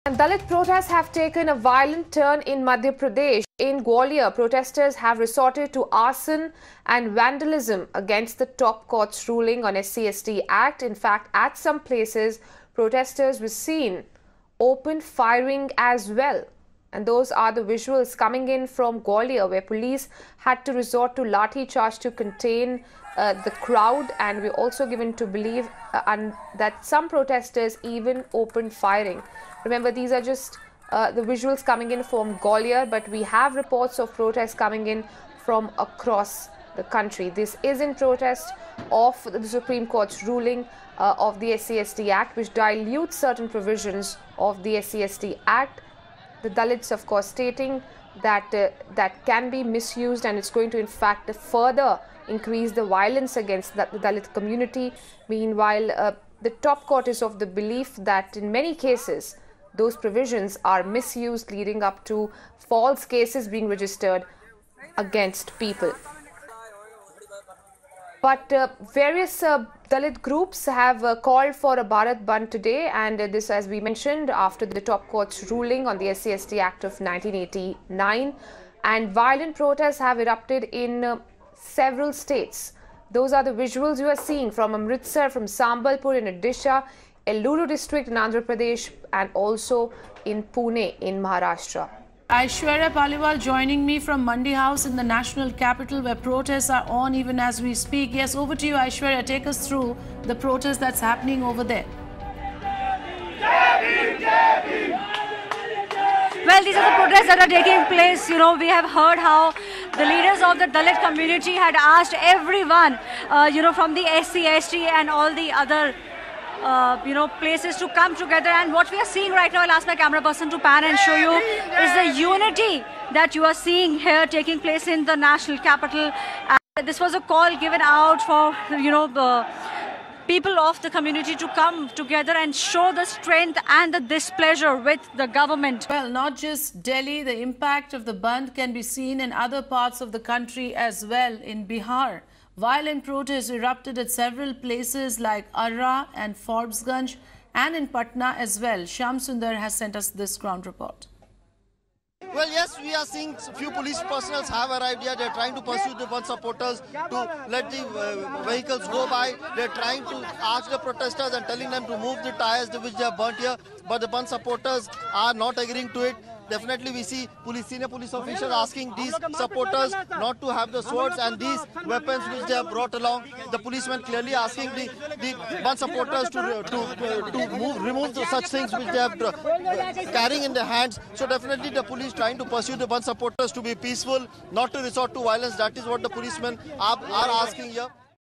And Dalit protests have taken a violent turn in Madhya Pradesh. In Gwalior, protesters have resorted to arson and vandalism against the top court's ruling on SC/ST Act. In fact, at some places, protesters were seen open firing as well. And those are the visuals coming in from Gwalior, where police had to resort to lathi charge to contain the crowd. And we're also given to believe that some protesters even opened firing. Remember, these are just the visuals coming in from Gwalior, but we have reports of protests coming in from across the country. This is in protest of the Supreme Court's ruling of the SC/ST Act, which dilutes certain provisions of the SC/ST Act. The Dalits, of course, stating that that can be misused, and it's going to, in fact, further increase the violence against the Dalit community. Meanwhile, the top court is of the belief that in many cases, those provisions are misused, leading up to false cases being registered against people. But various Dalit groups have called for a Bharat Bandh today, and this, as we mentioned, after the top court's ruling on the SC/ST Act of 1989. And violent protests have erupted in several states. Those are the visuals you are seeing from Amritsar, from Sambalpur in Odisha, Elluru district in Andhra Pradesh, and also in Pune in Maharashtra. Aishwarya Paliwal joining me from Mandi House in the national capital, where protests are on even as we speak. Yes, over to you, Aishwarya. Take us through the protest that's happening over there. Well, these are the protests that are taking place. You know, we have heard how the leaders of the Dalit community had asked everyone, from the SC/ST and all the other places to come together. And what we are seeing right now, I'll ask my camera person to pan and show you, is the unity that you are seeing here taking place in the national capital. And this was a call given out for, the people of the community to come together and show the strength and the displeasure with the government. Well, not just Delhi, the impact of the Bandh can be seen in other parts of the country as well. In Bihar, violent protests erupted at several places like Arra and Forbesganj, and in Patna as well. Shyam Sundar has sent us this ground report. Well, yes, we are seeing few police personnel have arrived here. They're trying to pursue the Bandh supporters to let the vehicles go by. They're trying to ask the protesters and telling them to move the tires which they have burnt here. But the Bandh supporters are not agreeing to it. Definitely we see senior police officials asking these supporters not to have the swords and these weapons which they have brought along. The policemen clearly asking the Bandh supporters to remove such things which they have carrying in their hands. So definitely the police trying to pursue the Bandh supporters to be peaceful, not to resort to violence. That is what the policemen are asking here.